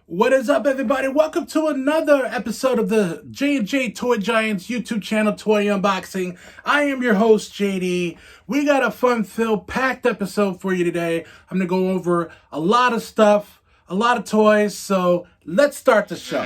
What is up, everybody? Welcome to another episode of the J&J Toy Giants YouTube channel, Toy Unboxing. I am your host, JD. We got a fun-filled, packed episode for you today. I'm going to go over a lot of stuff, a lot of toys, so let's start the show.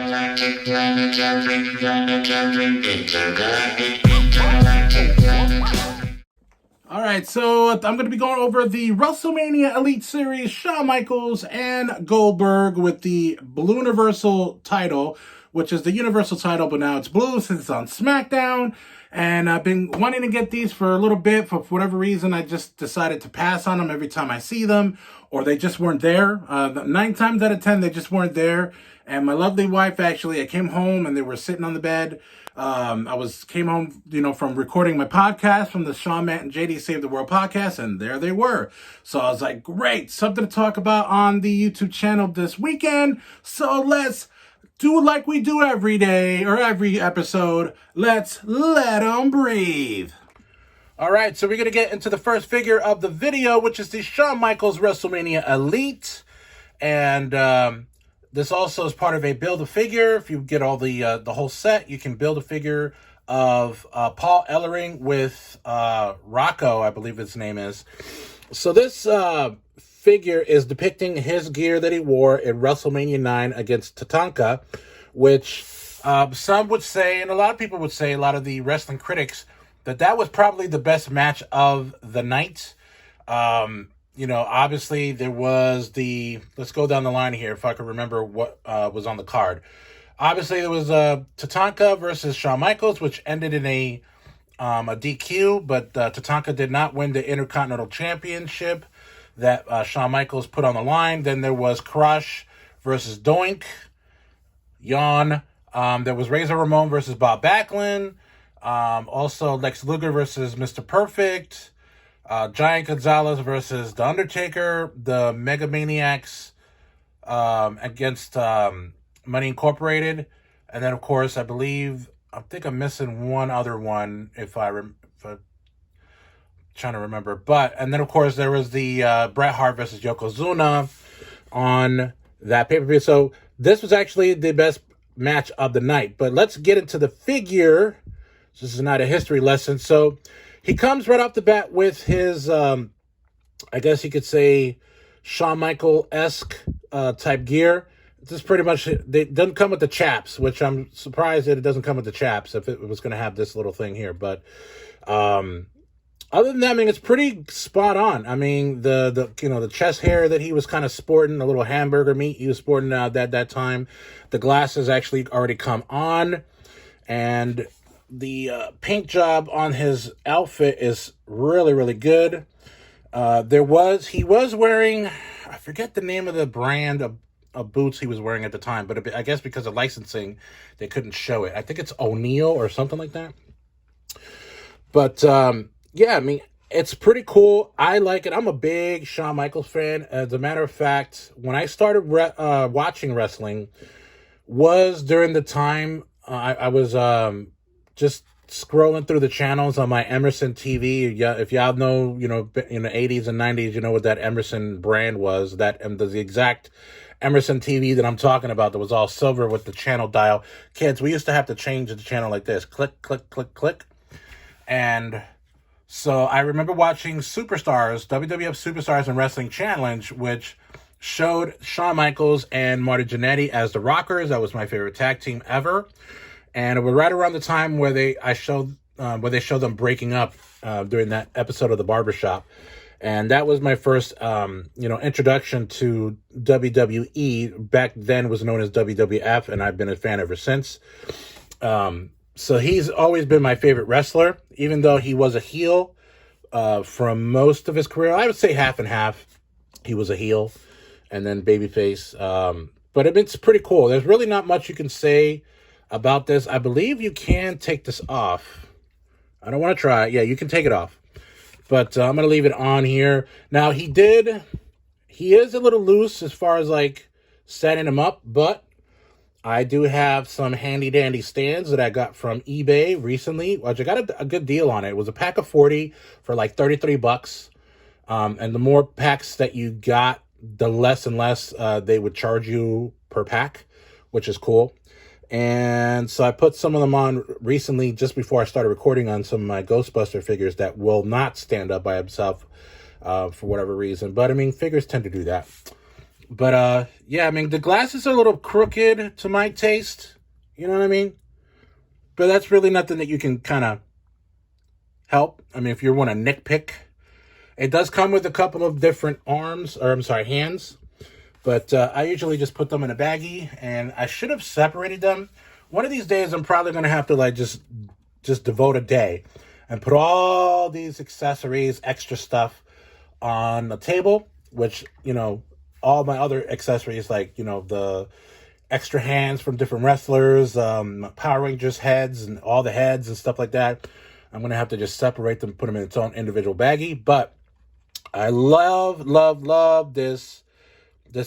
All right, so I'm going to be going over the Wrestlemania Elite Series, Shawn Michaels and Goldberg with the Blue Universal title, which is the Universal title, but now it's blue since it's on SmackDown. And I've been wanting to get these for a little bit. For whatever reason, I just decided to pass on them every time I see them, or they just weren't there. 9 times out of 10, they just weren't there. And my lovely wife, actually, I came home and they were sitting on the bed. I came home, from recording my podcast from the Shawn, Matt, and JD Save the World podcast, and there they were. So I was like, great, something to talk about on the YouTube channel this weekend. So let's do like we do every day or every episode. Let's let them breathe. All right, so we're going to get into the first figure of the video, which is the Shawn Michaels WrestleMania Elite. And this also is part of a Build-A-Figure. If you get all the whole set, you can build a figure of Paul Ellering with Rocco, I believe his name is. So this figure is depicting his gear that he wore in WrestleMania 9 against Tatanka, which some would say, and a lot of people would say, a lot of the wrestling critics, that was probably the best match of the night. Obviously there was let's go down the line here if I can remember what was on the card. Obviously there was Tatanka versus Shawn Michaels, which ended in a DQ, but Tatanka did not win the Intercontinental Championship that Shawn Michaels put on the line. Then there was Crush versus Doink. Yawn. There was Razor Ramon versus Bob Backlund. Also Lex Luger versus Mr. Perfect. Giant Gonzalez versus The Undertaker, the Mega Maniacs against Money Incorporated, and then of course I think I'm missing one other one if I'm trying to remember. And then of course there was the Bret Hart versus Yokozuna on that pay-per-view. So this was actually the best match of the night. But let's get into the figure. This is not a history lesson, so. He comes right off the bat with his, I guess you could say, Shawn Michael-esque type gear. This is pretty much, it doesn't come with the chaps, which I'm surprised that it doesn't come with the chaps if it was going to have this little thing here. But other than that, I mean, it's pretty spot on. I mean, the chest hair that he was kind of sporting, the little hamburger meat he was sporting that time. The glasses actually already come on. And the paint job on his outfit is really, really good. He was wearing, I forget the name of the brand of boots he was wearing at the time, but I guess because of licensing, they couldn't show it. I think it's O'Neill or something like that. But, yeah, I mean, it's pretty cool. I like it. I'm a big Shawn Michaels fan. As a matter of fact, when I started watching wrestling was during the time I was just scrolling through the channels on my Emerson TV. Yeah, if y'all know, in the 80s and 90s, you know what that Emerson brand was. The exact Emerson TV that I'm talking about that was all silver with the channel dial. Kids, we used to have to change the channel like this. Click, click, click, click. And so I remember watching Superstars, WWF Superstars and Wrestling Challenge, which showed Shawn Michaels and Marty Jannetty as the Rockers. That was my favorite tag team ever. And it was right around the time where they showed them breaking up during that episode of The Barbershop. And that was my first, introduction to WWE. Back then was known as WWF, and I've been a fan ever since. So he's always been my favorite wrestler, even though he was a heel from most of his career. I would say half and half. He was a heel and then babyface. But it's pretty cool. There's really not much you can say about this. I believe you can take this off. I don't want to try it. Yeah, you can take it off. But I'm going to leave it on here. Now, he is a little loose as far as setting him up, but I do have some handy-dandy stands that I got from eBay recently, which I got a good deal on it. It was a pack of 40 for $33. And the more packs that you got, the less and less they would charge you per pack, which is cool. And so I put some of them on recently just before I started recording on some of my Ghostbuster figures that will not stand up by himself for whatever reason. But, I mean, figures tend to do that. But, yeah, I mean, the glasses are a little crooked to my taste. You know what I mean? But that's really nothing that you can kind of help. I mean, if you want to nitpick. It does come with a couple of different hands. But I usually just put them in a baggie, and I should have separated them. One of these days, I'm probably going to have to like just devote a day and put all these accessories, extra stuff on the table, which, you know, all my other accessories, like, you know, the extra hands from different wrestlers, Power Rangers heads and all the heads and stuff like that. I'm going to have to just separate them, put them in its own individual baggie. But I love this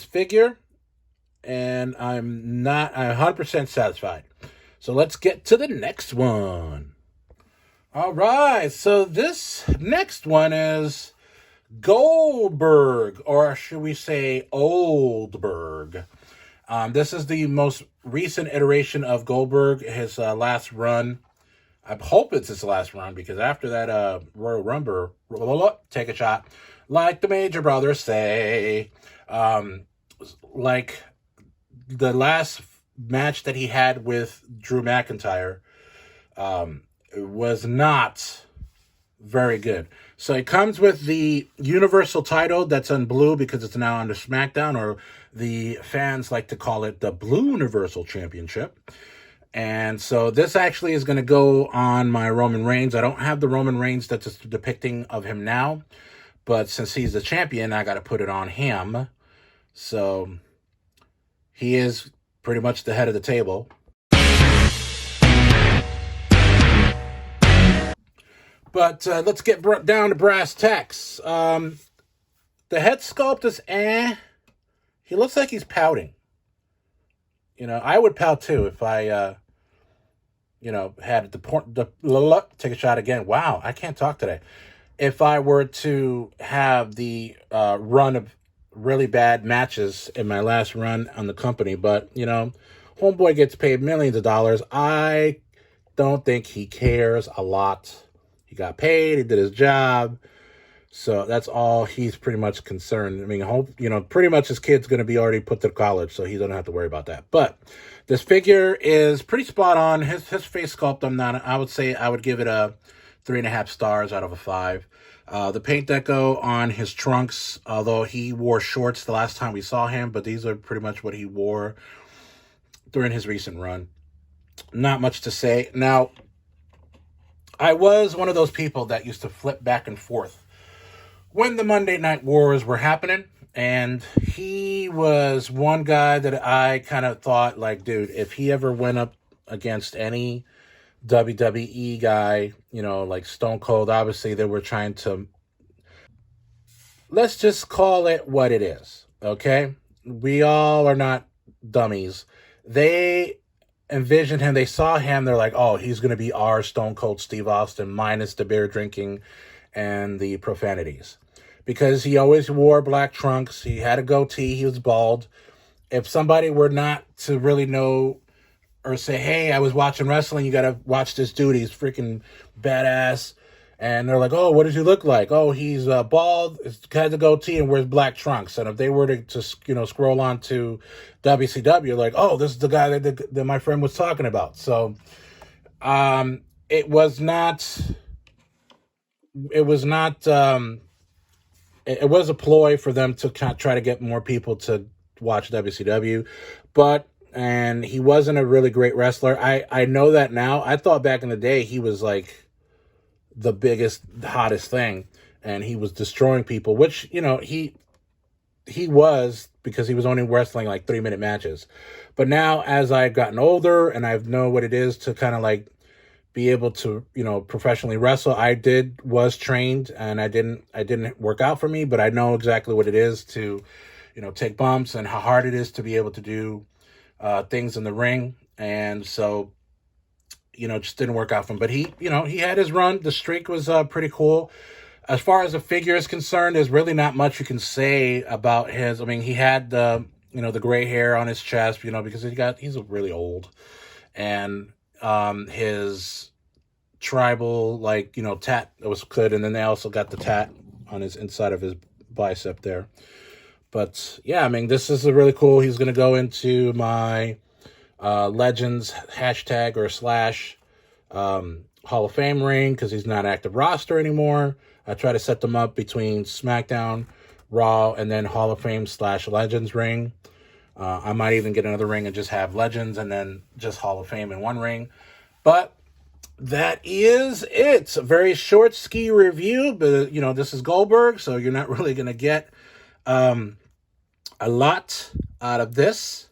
figure, and I'm 100% satisfied. So let's get to the next one. All right, so this next one is Goldberg, or should we say Oldberg. This is the most recent iteration of Goldberg, his last run. I hope it's his last run, because after that Royal Rumble, take a shot, like the Major Brothers say. Like the last match that he had with Drew McIntyre was not very good. So it comes with the Universal title that's in blue because it's now under SmackDown, or the fans like to call it the Blue Universal Championship. And so this actually is going to go on my Roman Reigns. I don't have the Roman Reigns that's depicting of him now, but since he's the champion, I got to put it on him. So he is pretty much the head of the table. But let's get down to brass tacks. The head sculpt is He looks like he's pouting. You know, I would pout too if I, had take a shot again. Wow, I can't talk today. If I were to have the run of really bad matches in my last run on the company, but, you know, homeboy gets paid millions of dollars. I don't think he cares a lot. He got paid, he did his job, so that's all he's pretty much concerned. I mean, pretty much his kid's going to be already put to college, so he doesn't have to worry about that. But this figure is pretty spot on. His face sculpt, I would say I would give it a 3.5 stars out of a 5. The paint deco on his trunks, although he wore shorts the last time we saw him, but these are pretty much what he wore during his recent run. Not much to say. Now, I was one of those people that used to flip back and forth when the Monday Night Wars were happening, and he was one guy that I kind of thought, like, dude, if he ever went up against any WWE guy, like Stone Cold, obviously they were trying to, let's just call it what it is, okay? We all are not dummies. They envisioned him, they saw him, they're like, oh, he's going to be our Stone Cold Steve Austin minus the beer drinking and the profanities. Because he always wore black trunks, he had a goatee, he was bald. If somebody were not to really know or say, hey, I was watching wrestling, you got to watch this dude, he's freaking badass. And they're like, oh, what does he look like? Oh, he's bald, has a goatee, and wears black trunks. And if they were to scroll on to WCW, like, oh, this is the guy that my friend was talking about. So it was a ploy for them to try to get more people to watch WCW. And he wasn't a really great wrestler. I know that now. I thought back in the day he was like the biggest, hottest thing, and he was destroying people, which, he was, because he was only wrestling like 3-minute matches. But now, as I've gotten older and I know what it is to kind of like be able to, professionally wrestle, was trained, and I didn't work out for me, but I know exactly what it is to, take bumps and how hard it is to be able to do things in the ring. And so, just didn't work out for him. But he had his run. The streak was pretty cool. As far as the figure is concerned, there's really not much you can say about his. I mean, he had the the gray hair on his chest, because he's really old. And his tribal, tat that was good. And then they also got the tat on his inside of his bicep there. But yeah, I mean, this is really cool. He's going to go into my Legends hashtag or slash Hall of Fame ring because he's not active roster anymore. I try to set them up between SmackDown, Raw, and then Hall of Fame / Legends ring. I might even get another ring and just have Legends and then just Hall of Fame in one ring. But that is it. A very short ski review, but this is Goldberg, so you're not really going to get a lot out of this.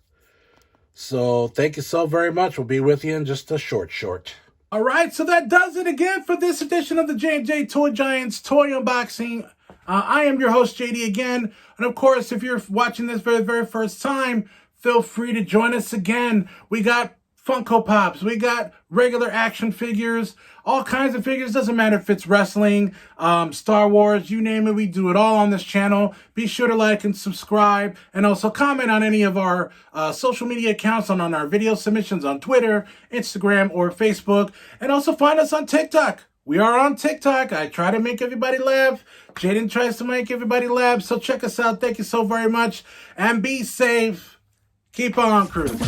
So thank you so very much. We'll be with you in just a short. All right, so that does it again for this edition of the J&J Toy Giants Toy Unboxing. I am your host, JD, again. And of course, if you're watching this for the very first time, feel free to join us again. We got Funko Pops. We got regular action figures, all kinds of figures. Doesn't matter if it's wrestling, Star Wars, you name it. We do it all on this channel. Be sure to like and subscribe, and also comment on any of our social media accounts, on our video submissions on Twitter, Instagram, or Facebook. And also find us on TikTok. We are on TikTok. I try to make everybody laugh. Jaden tries to make everybody laugh. So check us out. Thank you so very much. And be safe. Keep on cruising.